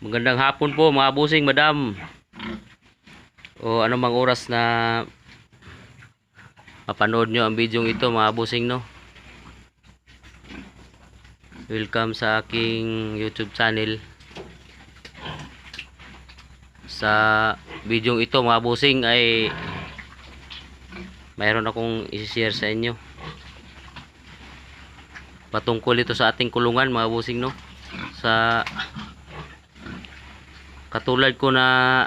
Magandang hapon po mga busing madam. O ano mang oras na mapanood nyo ang video ito mga busing no. Welcome sa aking YouTube channel. Sa video ito mga busing ay mayroon akong i-share sa inyo. Patungkol ito sa ating kulungan mga busing no. Sa katulad ko na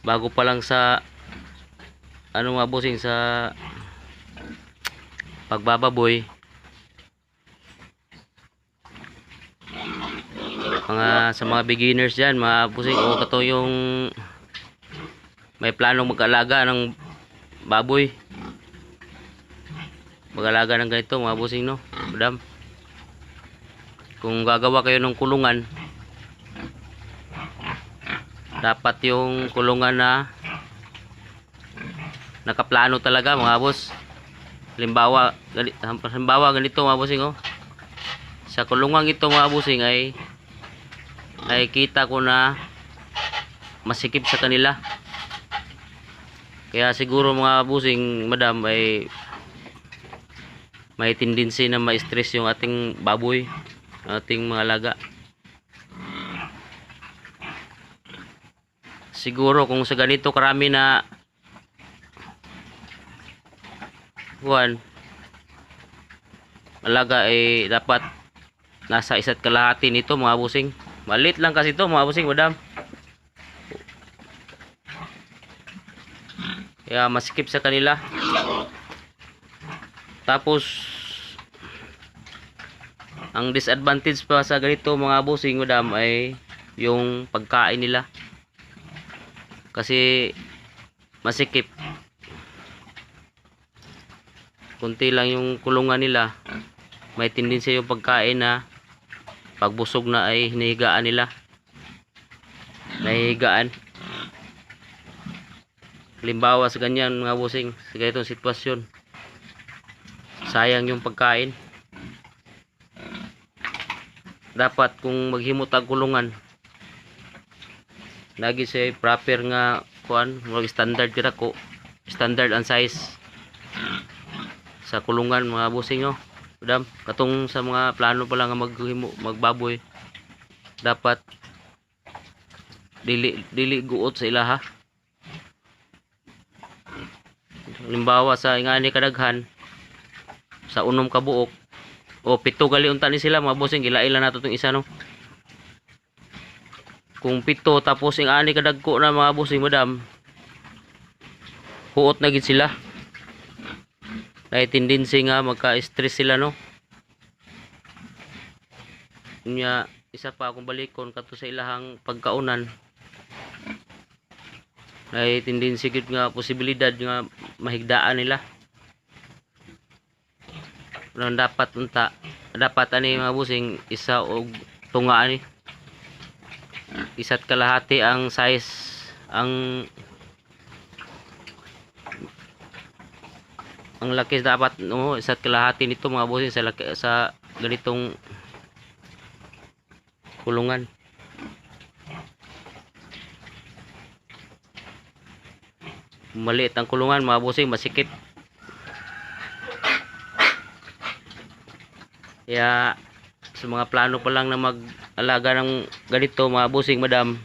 bago pa lang sa ano mga busing sa pagbababoy, sa mga beginners dyan mga busing, o kato yung may planong mag-alaga ng baboy, mag-alaga ng ganito mga busing no madam. Kung gagawa kayo ng kulungan, dapat yung kulungan na nakaplano talaga mga boss. Halimbawa ganito mga bossing oh. Sa kulungan ito mga bossing ay nakikita ko na masikip sa kanila. Kaya siguro mga bossing madam ay may tendency na ma-stress yung ating baboy, ating mga alaga. Siguro kung sa ganito karami na alaga ay dapat nasa 1.5 nito mga busing. Maliit lang kasi ito mga busing madam. Kaya masikip sa kanila. Tapos ang disadvantage pa sa ganito mga busing madam ay yung pagkain nila. Kasi masikip. Kunti lang yung kulungan nila. May tendency yung pagkain na pagbusog na ay hinihigaan nila. Nahihigaan. Halimbawa sa ganyan mga busing, sa ganitong sitwasyon, sayang yung pagkain. Dapat kung maghimot ang kulungan, lagi siya proper nga standard kira ko, standard ang size sa kulungan mga busing no madam. Katong sa mga plano pa lang magbaboy, dapat dili guot sa ilaha. Halimbawa sa ingani kadaghan sa 6 ka buok o 7 gali unta ni sila mga busing, ila-ila nato tong isa no. Kung 7 tapos yung ani kadagko na mga busing madam, huot na gid sila. May tendency nga magka-stress sila no. Nya isa pa akong balikon kato sa ilahang pagkaunan. May tendency gid nga posibilidad nga mahigdaan nila. Pero dapat ani mga busing isa og tunga ani. 1.5 ang size ang laki dapat no, 1.5 nito mga busing sa ganitong kulungan. Maliit ang kulungan mga busing, masikip. Kaya sa mga plano pa lang na mag-alaga ng ganito mga busing madam,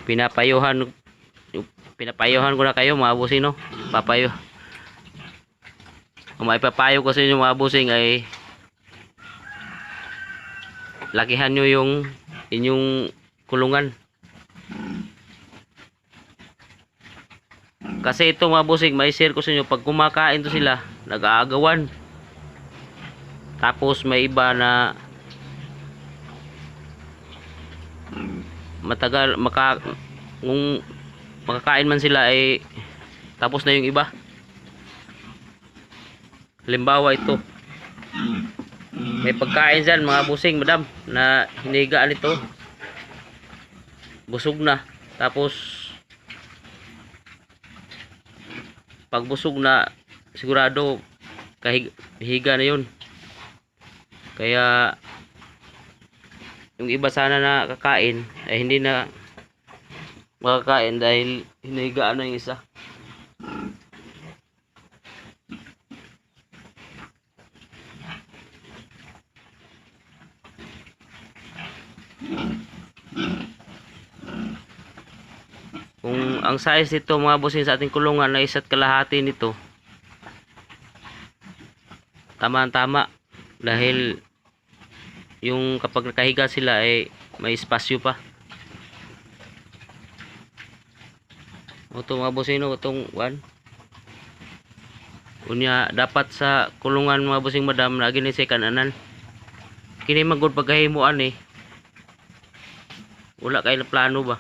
pinapayuhan ko na kayo mga busing no. Kung maipapayo ko sa inyo mga busing ay lakihan nyo yung inyong kulungan. Kasi ito mga busing, may share ko sa inyo, pag kumakain to sila nag-aagawan. Tapos may iba na matagal kung makakain man sila ay tapos na yung iba. Halimbawa ito, may pagkain dyan mga busing madam na hinigaan ito, busog na. Tapos pag busog na sigurado kahiga na yun. Kaya yung iba sana na kakain ay hindi na makakain dahil hinigaan na yung isa. Kung ang size nito mga bossing sa ating kulungan na 1.5 nito, tama-tama dahil yung kapag nakahiga sila ay may espasyo pa. Ito mga bossing no, itong one. Unya dapat sa kulungan mga bossing madam lagi ni sa kananan. Kini magud pagkahimuan eh. Wala kay na plano ba?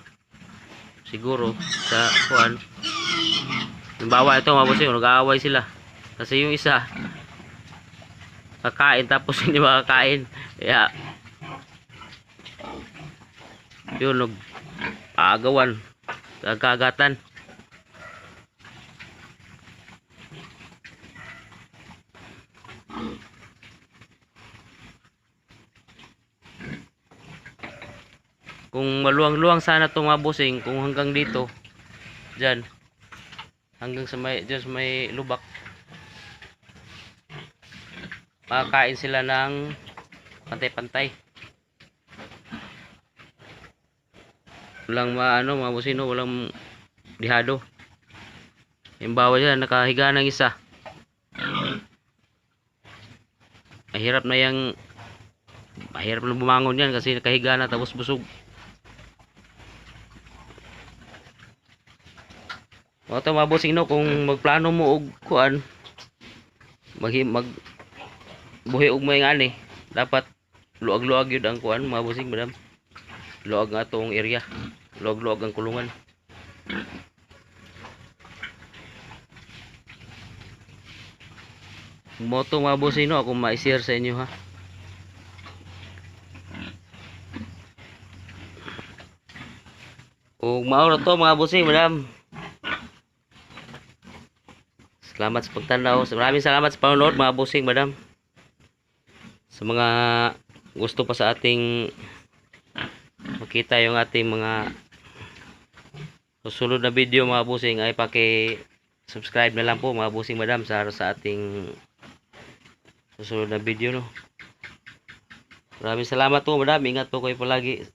Siguro sa kuan. Halimbawa ito mga bossing, nag-aaway sila. Kasi yung isa kakain tapos hindi makakain. Kaya yun nag-aagawan, kagagatan. Kung maluwang-luwang sana itong mga bossing, kung hanggang dito dyan hanggang sa may, dyan sa may lubak, makakain sila ng pantay-pantay. Walang maano mga bossing no, walang dihado. Yung bawa dyan nakahiga ng isa, mahirap na bumangon yan kasi nakahiga na tapos busog. O ito mga bossing no, kung magplano mo og kuan mag buhi og may ngani, dapat luag-luag yun ang kuan mga bossing madam. Luag nga itong area, luag-luag ang kulungan. Moto mga bossing no, ako ma-share sa inyo ha. O mauro to mga bossing madam. Salamat sa pagtanaw. Maraming salamat sa panonood mga bossing madam. Sa mga gusto pa sa ating makita yung ating mga susunod na video mga bossing ay paki-subscribe na lang po mga bossing madam sa ating susunod na video no. Maraming salamat po madam. Ingat po kayo palagi.